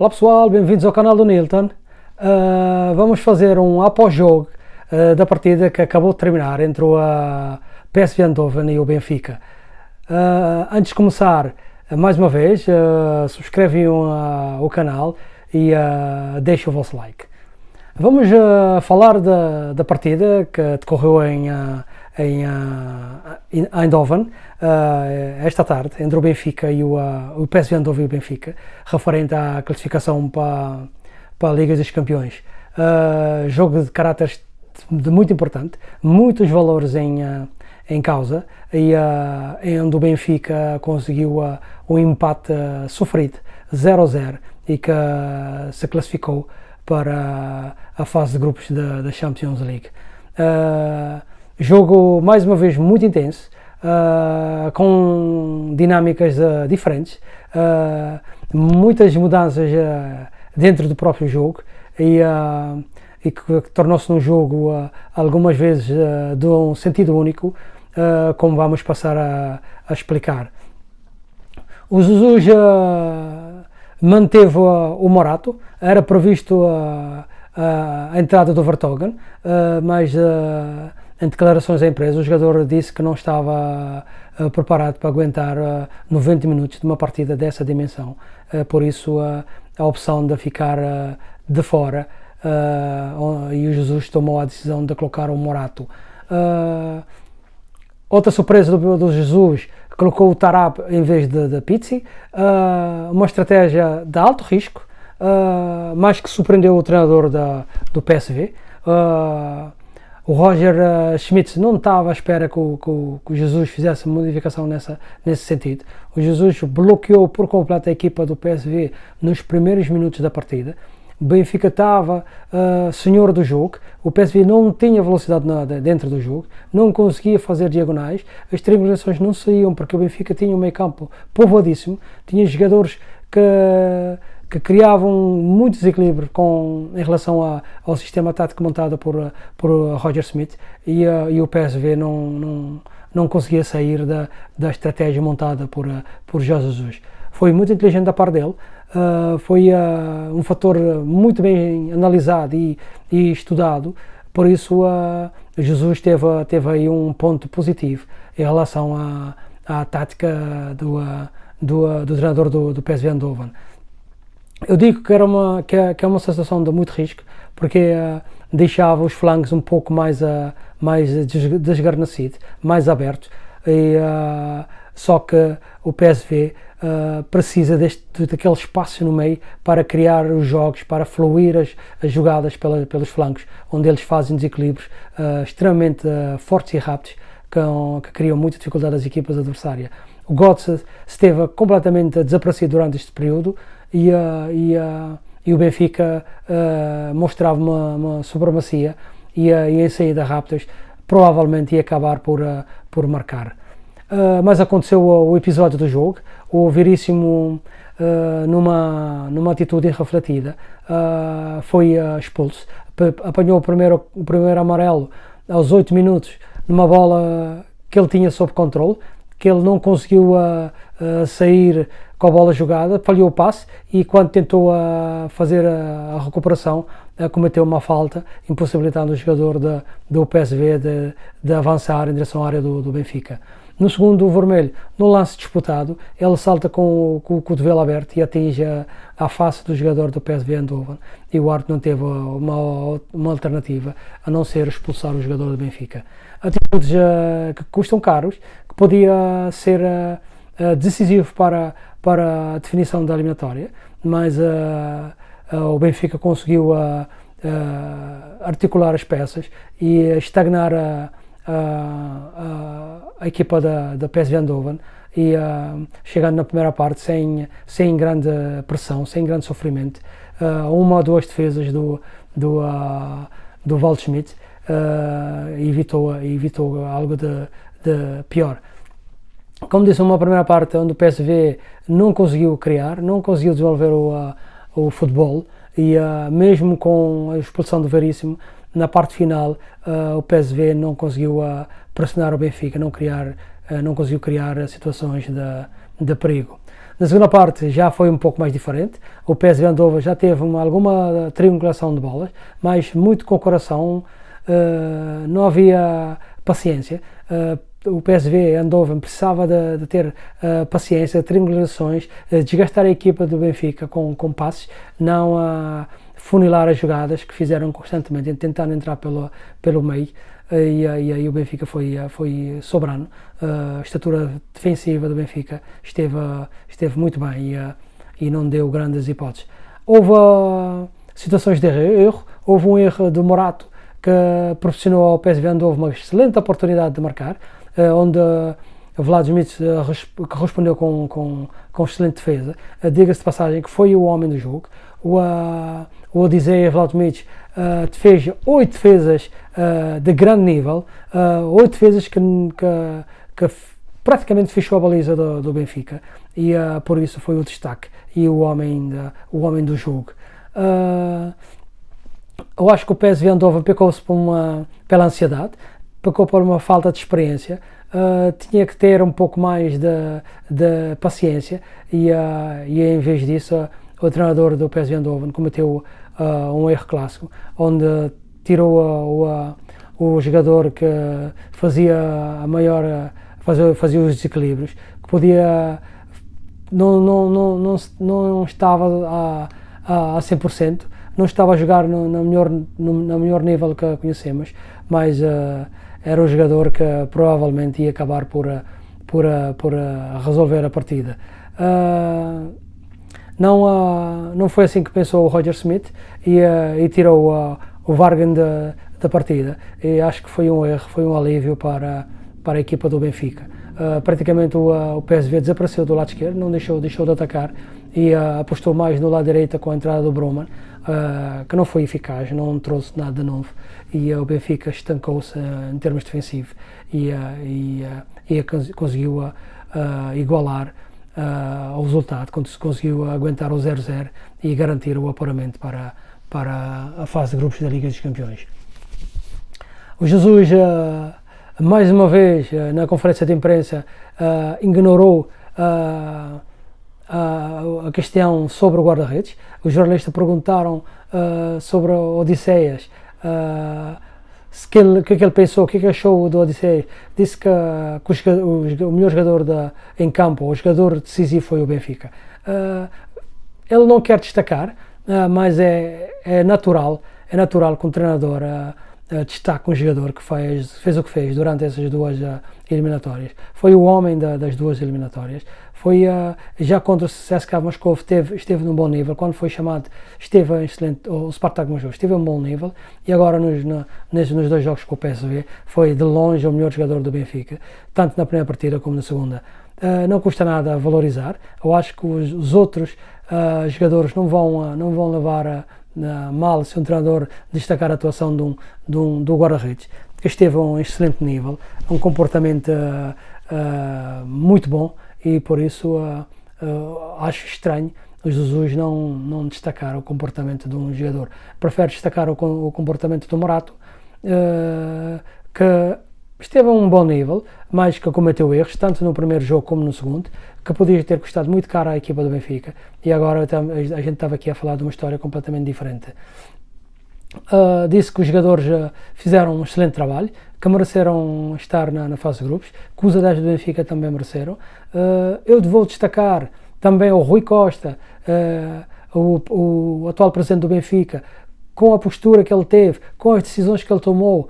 Olá pessoal, bem-vindos ao canal do Nilton. Vamos fazer um após-jogo da partida que acabou de terminar entre o PSV Eindhoven e o Benfica. Antes de começar, mais uma vez, subscrevem o canal e deixem o vosso like. Vamos falar da partida que decorreu em Eindhoven esta tarde, entre o Benfica e o PSV Eindhoven e o Benfica, referente à classificação para a Liga dos Campeões. Jogo de caráter muito importante, muitos valores em causa, e onde o Benfica conseguiu um empate sofrido, 0-0, e que se classificou para a fase de grupos da Champions League. Jogo mais uma vez muito intenso, com dinâmicas diferentes, muitas mudanças dentro do próprio jogo, e que tornou-se um jogo algumas vezes de um sentido único, como vamos passar a explicar. O Jesus manteve o Morato, era previsto a entrada do Vertonghen, mas em declarações à imprensa o jogador disse que não estava preparado para aguentar 90 minutos de uma partida dessa dimensão, por isso a opção de ficar de fora, e o Jesus tomou a decisão de colocar o Morato. Outra surpresa do Jesus, colocou o Tarap em vez de Pizzi, uma estratégia de alto risco, mas que surpreendeu o treinador do PSV. O Roger Schmidt não estava à espera que o Jesus fizesse modificação nesse sentido. O Jesus bloqueou por completo a equipa do PSV nos primeiros minutos da partida. O Benfica estava senhor do jogo, o PSV não tinha velocidade dentro do jogo, não conseguia fazer diagonais, as triangulações não saíam porque o Benfica tinha um meio campo povoadíssimo, tinha jogadores que criavam muito desequilíbrio em relação ao sistema tático montado por Roger Schmidt, e o PSV não conseguia sair da estratégia montada por Jorge Jesus. Foi muito inteligente da parte dele, foi um fator muito bem analisado e estudado, por isso Jesus teve aí um ponto positivo em relação à tática do treinador do PSV Eindhoven. Eu digo que é uma sensação de muito risco, porque deixava os flancos um pouco mais desgarnecidos, mais abertos, só que o PSV precisa daquele espaço no meio para criar os jogos, para fluir as jogadas pelos flancos, onde eles fazem desequilíbrios extremamente fortes e rápidos, que criam muita dificuldade às equipas adversárias. O Götze esteve completamente desaparecido durante este período, e o Benfica mostrava uma supremacia, e em saída rápidas provavelmente ia acabar por marcar. Mas aconteceu o episódio do jogo, o Veríssimo, numa atitude irrefletida, foi expulso, apanhou o primeiro amarelo aos 8 minutos, numa bola que ele tinha sob controle, que ele não conseguiu sair com a bola jogada, falhou o passe, e quando tentou fazer a recuperação, cometeu uma falta, impossibilitando o jogador do PSV de avançar em direção à área do Benfica. No segundo vermelho, no lance disputado, ele salta com o cotovelo aberto e atinge a face do jogador do PSV Eindhoven, e o árbitro não teve uma alternativa a não ser expulsar o jogador do Benfica. Atitudes que custam caros, que podia ser decisivo para a definição da eliminatória, mas o Benfica conseguiu articular as peças e estagnar a equipa da PSV Eindhoven, e chegando na primeira parte sem grande pressão, sem grande sofrimento, uma ou duas defesas do Waldschmidt evitou algo de pior. Como disse, uma primeira parte onde o PSV não conseguiu criar, não conseguiu desenvolver o futebol, e mesmo com a expulsão do Veríssimo, na parte final o PSV não conseguiu pressionar o Benfica, não criar não conseguiu criar situações de perigo. Na segunda parte já foi um pouco mais diferente, o PSV Eindhoven já teve alguma triangulação de bolas, mas muito com o coração, não havia paciência. O PSV Eindhoven precisava de ter paciência, triangulações, desgastar a equipa do Benfica com passes, não funilar as jogadas que fizeram constantemente, tentando entrar pelo meio. E aí o Benfica foi soberano. A estatura defensiva do Benfica esteve muito bem e não deu grandes hipóteses. Houve situações de erro, houve um erro do Morato que proporcionou ao PSV Eindhoven uma excelente oportunidade de marcar, onde Vlad Smith respondeu com excelente defesa. Diga-se de passagem que foi o homem do jogo. O Odisseia Vlad Smith fez 8 defesas de grande nível, 8 defesas que praticamente fechou a baliza do Benfica, e por isso foi o destaque e o homem do jogo. Eu acho que o PSV Eindhoven pecou-se pela ansiedade, pecou por uma falta de experiência, tinha que ter um pouco mais de paciência e em vez disso o treinador do PSV Eindhoven cometeu um erro clássico, onde tirou o jogador que fazia os desequilíbrios, que podia não estava a 100%, não estava a jogar no melhor nível que conhecemos, mas era o jogador que provavelmente ia acabar por resolver a partida. Não foi assim que pensou o Roger Smith e tirou o Vargan da partida, e acho que foi um erro, foi um alívio para a equipa do Benfica. Praticamente o PSV desapareceu do lado esquerdo, não deixou de atacar e apostou mais no lado direito com a entrada do Broman, que não foi eficaz, não trouxe nada de novo, e o Benfica estancou-se em termos defensivos e conseguiu igualar o resultado, conseguiu aguentar o 0-0 e garantir o apuramento para a fase de grupos da Liga dos Campeões. O Jesus, mais uma vez, na conferência de imprensa, ignorou a questão sobre o guarda-redes. Os jornalistas perguntaram sobre o Odisseias, o que ele pensou, o que achou do Odisseias. Disse que o melhor jogador em campo, o jogador decisivo, foi o Benfica. Ele não quer destacar, mas é natural que um treinador destaque um jogador que fez o que fez durante essas duas eliminatórias. Foi o homem das duas eliminatórias. Já contra o CSKA Moscou esteve num bom nível. Quando foi chamado, esteve excelente. O Spartak Moscou esteve a um bom nível, e agora nos dois jogos com o PSV foi de longe o melhor jogador do Benfica, tanto na primeira partida como na segunda. Não custa nada valorizar. Eu acho que os outros jogadores não vão levar mal se um treinador destacar a atuação do guarda-redes, que esteve a um excelente nível, um comportamento muito bom, e por isso acho estranho o Jesus não destacar o comportamento de um jogador. Prefere destacar o comportamento do Morato, que esteve a um bom nível, mas que cometeu erros, tanto no primeiro jogo como no segundo, que podia ter custado muito caro à equipa do Benfica, e agora a gente estava aqui a falar de uma história completamente diferente. Disse que os jogadores fizeram um excelente trabalho, que mereceram estar na fase de grupos, que os adeptos do Benfica também mereceram. Eu vou destacar também o Rui Costa, o atual presidente do Benfica, com a postura que ele teve, com as decisões que ele tomou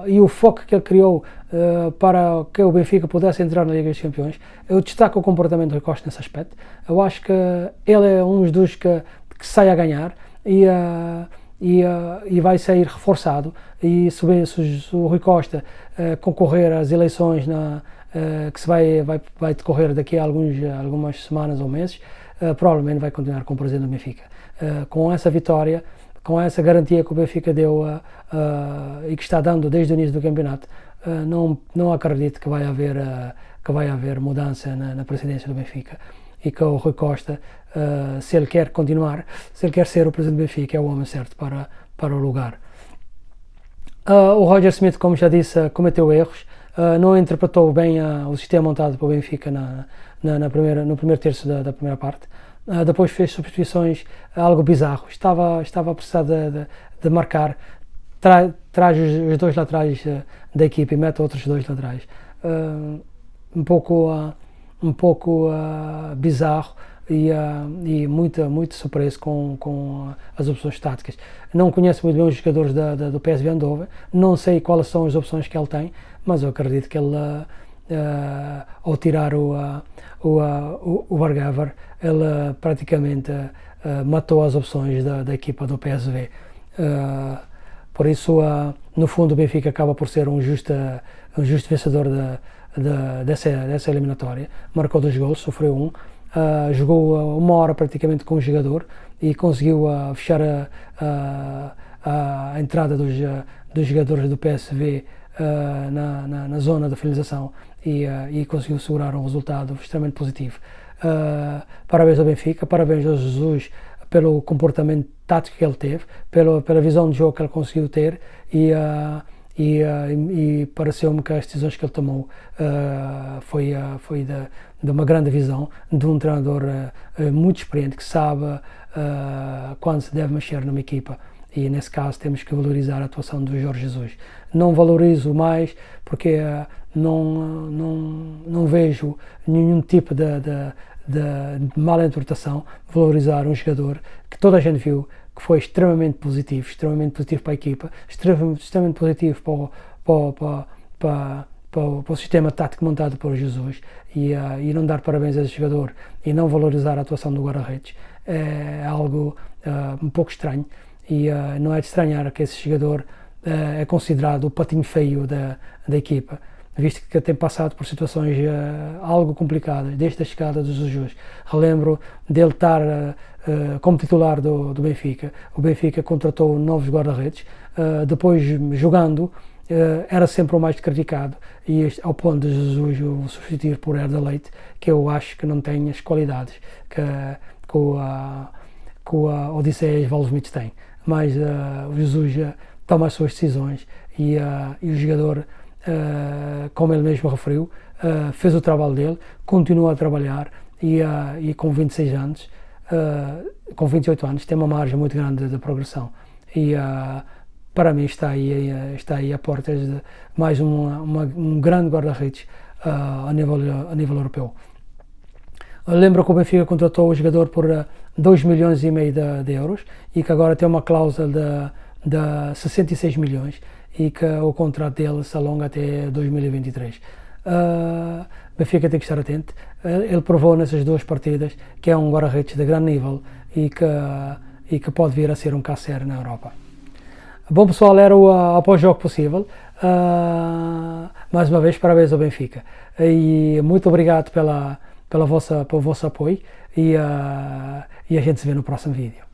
e o foco que ele criou para que o Benfica pudesse entrar na Liga dos Campeões. Eu destaco o comportamento do Rui Costa nesse aspecto. Eu acho que ele é um dos que sai a ganhar e vai sair reforçado, e se o Rui Costa concorrer às eleições que se vai decorrer daqui a algumas semanas ou meses, provavelmente vai continuar como presidente do Benfica. Com essa vitória, com essa garantia que o Benfica deu e que está dando desde o início do campeonato, não acredito que vai haver mudança na presidência do Benfica, e que o Rui Costa, se ele quer continuar, se ele quer ser o presidente do Benfica, é o homem certo para o lugar. O Roger Smith, como já disse, cometeu erros, não interpretou bem o sistema montado pelo Benfica no primeiro terço da primeira parte. Depois fez substituições algo bizarro, estava a precisar de marcar, traz os dois laterais da equipe e mete outros dois laterais. Um pouco bizarro e muito surpreso com as opções táticas. Não conheço muito bem os jogadores do PSV Eindhoven, não sei quais são as opções que ele tem, mas eu acredito que ele, ao tirar o Bergwijn, ele praticamente matou as opções da equipa do PSV. Por isso, no fundo, o Benfica acaba por ser um justo vencedor dessa eliminatória. Marcou 2 golos, sofreu 1, jogou 1 hora praticamente com o jogador e conseguiu fechar a entrada dos jogadores do PSV na zona da finalização e conseguiu segurar um resultado extremamente positivo. Parabéns ao Benfica, parabéns ao Jesus pelo comportamento tático que ele teve, pela visão de jogo que ele conseguiu ter e pareceu-me que as decisões que ele tomou foi de uma grande visão, de um treinador muito experiente, que sabe quando se deve mexer numa equipa. E nesse caso temos que valorizar a atuação do Jorge Jesus. Não valorizo mais porque não vejo nenhum tipo de mala interpretação valorizar um jogador que toda a gente viu que foi extremamente positivo para a equipa, extremamente positivo para o sistema tático montado por Jesus e não dar parabéns a esse jogador e não valorizar a atuação do guarda-redes é algo um pouco estranho e não é de estranhar que esse jogador é considerado o patinho feio da equipa, visto que tem passado por situações algo complicadas desde a chegada do Jesus. Relembro dele estar como titular do Benfica. O Benfica contratou novos guarda-redes, depois jogando era sempre o mais criticado e ao ponto de Jesus o substituir por Herda Leite, que eu acho que não tem as qualidades que a Odisseias Valvomits tem. Mas o Jesus toma as suas decisões e o jogador, como ele mesmo referiu, fez o trabalho dele, continua a trabalhar e com 26 anos, com 28 anos, tem uma margem muito grande de progressão e para mim está aí a portas de mais um grande guarda-redes a nível europeu. Lembro que o Benfica contratou o jogador por 2,5 milhões de euros e que agora tem uma cláusula de 66 milhões e que o contrato dele se alonga até 2023. Benfica tem que estar atento. Ele provou nessas 2 partidas que é um guarda-redes de grande nível e que pode vir a ser um caseiro na Europa. Bom pessoal, era o após-jogo possível. Mais uma vez, parabéns ao Benfica. E muito obrigado pelo vosso apoio e a gente se vê no próximo vídeo.